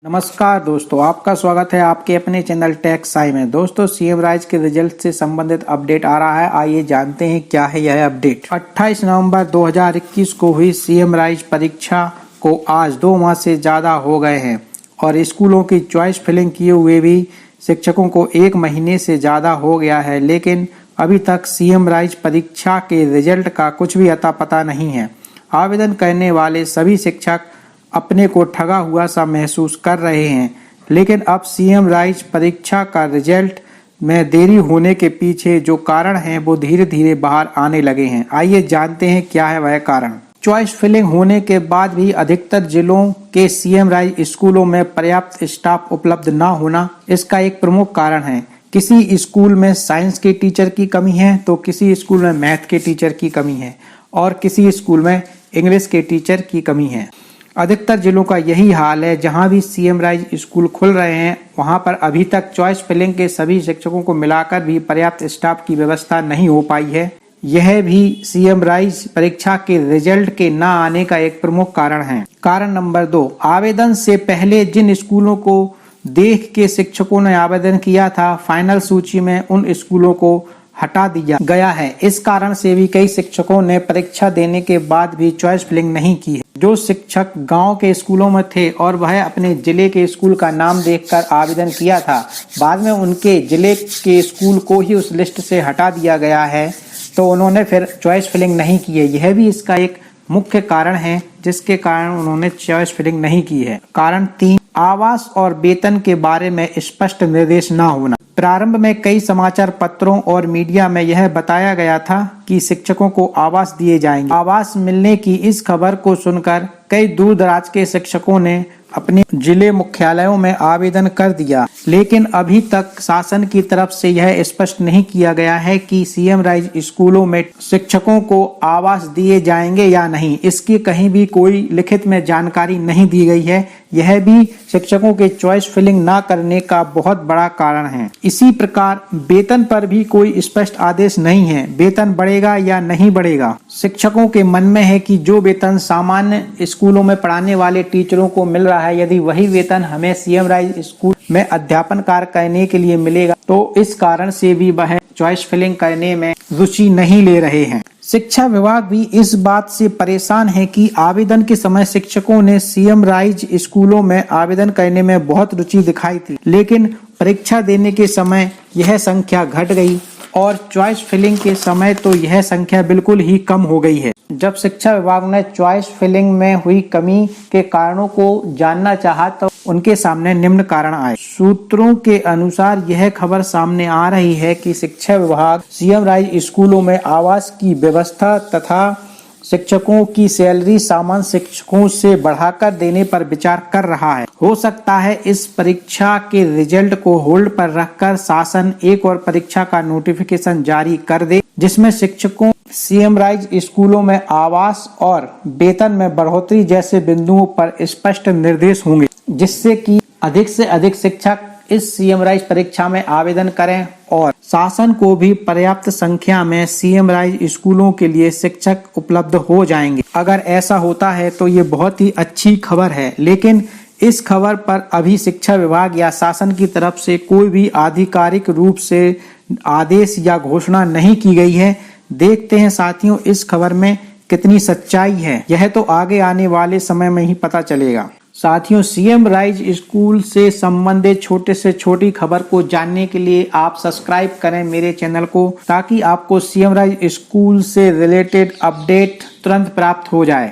नमस्कार दोस्तों, आपका स्वागत है आपके अपने चैनल टेक साई में। दोस्तों, सीएम राइज के रिजल्ट से संबंधित अपडेट आ रहा है। आइए जानते हैं क्या है यह अपडेट। 28 नवंबर 2021 को हुई सीएम राइज परीक्षा को आज 2 माह से ज्यादा हो गए हैं और स्कूलों की चॉइस फिलिंग किए हुए भी शिक्षकों को 1 महीने से ज्यादा हो गया है, लेकिन अभी तक सीएम राइज परीक्षा के रिजल्ट का कुछ भी अता पता नहीं है। आवेदन करने वाले सभी शिक्षक अपने को ठगा हुआ सा महसूस कर रहे हैं, लेकिन अब सीएम राइज परीक्षा का रिजल्ट में देरी होने के पीछे जो कारण हैं वो धीरे धीरे बाहर आने लगे हैं। आइए जानते हैं क्या है वह कारण। चॉइस फिलिंग होने के बाद भी अधिकतर जिलों के सीएम राइज स्कूलों में पर्याप्त स्टाफ उपलब्ध न होना इसका एक प्रमुख कारण है। किसी स्कूल में साइंस के टीचर की कमी है तो किसी स्कूल में मैथ के टीचर की कमी है और किसी स्कूल में इंग्लिश के टीचर की कमी है। अधिकतर जिलों का यही हाल है। जहां भी सीएम राइज स्कूल खुल रहे हैं वहां पर अभी तक चॉइस फिलिंग के सभी शिक्षकों को मिलाकर भी पर्याप्त स्टाफ की व्यवस्था नहीं हो पाई है। यह भी सीएम राइज परीक्षा के रिजल्ट के न आने का एक प्रमुख कारण है। कारण नंबर 2, आवेदन से पहले जिन स्कूलों को देख के शिक्षकों ने आवेदन किया था, फाइनल सूची में उन स्कूलों को हटा दिया गया है। इस कारण से भी कई शिक्षकों ने परीक्षा देने के बाद भी चॉइस फिलिंग नहीं की है। जो शिक्षक गांव के स्कूलों में थे और वह अपने जिले के स्कूल का नाम देखकर आवेदन किया था, बाद में उनके जिले के स्कूल को ही उस लिस्ट से हटा दिया गया है, तो उन्होंने फिर चॉइस फिलिंग नहीं की है। यह भी इसका एक मुख्य कारण है जिसके कारण उन्होंने चॉइस फिलिंग नहीं की है। कारण 3, आवास और वेतन के बारे में स्पष्ट निर्देश न होना। प्रारंभ में कई समाचार पत्रों और मीडिया में यह बताया गया था कि शिक्षकों को आवास दिए जाएंगे। आवास मिलने की इस खबर को सुनकर कई दूर दराज के शिक्षकों ने अपने जिले मुख्यालयों में आवेदन कर दिया, लेकिन अभी तक शासन की तरफ से यह स्पष्ट नहीं किया गया है कि सीएम राइज स्कूलों में शिक्षकों को आवास दिए जाएंगे या नहीं। इसकी कहीं भी कोई लिखित में जानकारी नहीं दी गई है। यह भी शिक्षकों के चॉइस फिलिंग ना करने का बहुत बड़ा कारण है। इसी प्रकार वेतन पर भी कोई स्पष्ट आदेश नहीं है। वेतन बढ़ेगा या नहीं बढ़ेगा। शिक्षकों के मन में है कि जो वेतन सामान्य स्कूलों में पढ़ाने वाले टीचरों को मिल रहा है, यदि वही वेतन हमें सीएम राइज स्कूल में अध्यापन कार्य करने के लिए मिलेगा, तो इस कारण से भी वह चॉइस फिलिंग करने में रुचि नहीं ले रहे हैं। शिक्षा विभाग भी इस बात से परेशान है कि आवेदन के समय शिक्षकों ने सीएम राइज स्कूलों में आवेदन करने में बहुत रुचि दिखाई थी, लेकिन परीक्षा देने के समय यह संख्या घट गई और चॉइस फिलिंग के समय तो यह संख्या बिल्कुल ही कम हो गई है। जब शिक्षा विभाग ने चॉइस फिलिंग में हुई कमी के कारणों को जानना चाहा तो उनके सामने निम्न कारण आए। सूत्रों के अनुसार यह खबर सामने आ रही है कि शिक्षा विभाग सीएम राइज स्कूलों में आवास की व्यवस्था तथा शिक्षकों की सैलरी सामान्य शिक्षकों से बढ़ाकर देने पर विचार कर रहा है। हो सकता है इस परीक्षा के रिजल्ट को होल्ड पर रखकर शासन एक और परीक्षा का नोटिफिकेशन जारी कर दे, जिसमें शिक्षकों सीएम राइज स्कूलों में आवास और वेतन में बढ़ोतरी जैसे बिंदुओं पर स्पष्ट निर्देश होंगे, जिससे कि अधिक से अधिक शिक्षक इस सीएम राइज परीक्षा में आवेदन करें और शासन को भी पर्याप्त संख्या में सीएम राइज स्कूलों के लिए शिक्षक उपलब्ध हो जाएंगे। अगर ऐसा होता है तो ये बहुत ही अच्छी खबर है, लेकिन इस खबर पर अभी शिक्षा विभाग या शासन की तरफ से कोई भी आधिकारिक रूप से आदेश या घोषणा नहीं की गई है। देखते हैं साथियों इस खबर में कितनी सच्चाई है, यह तो आगे आने वाले समय में ही पता चलेगा। साथियों, सीएम राइज स्कूल से संबंधित छोटे से छोटी खबर को जानने के लिए आप सब्सक्राइब करें मेरे चैनल को, ताकि आपको सीएम राइज स्कूल से रिलेटेड अपडेट तुरंत प्राप्त हो जाए।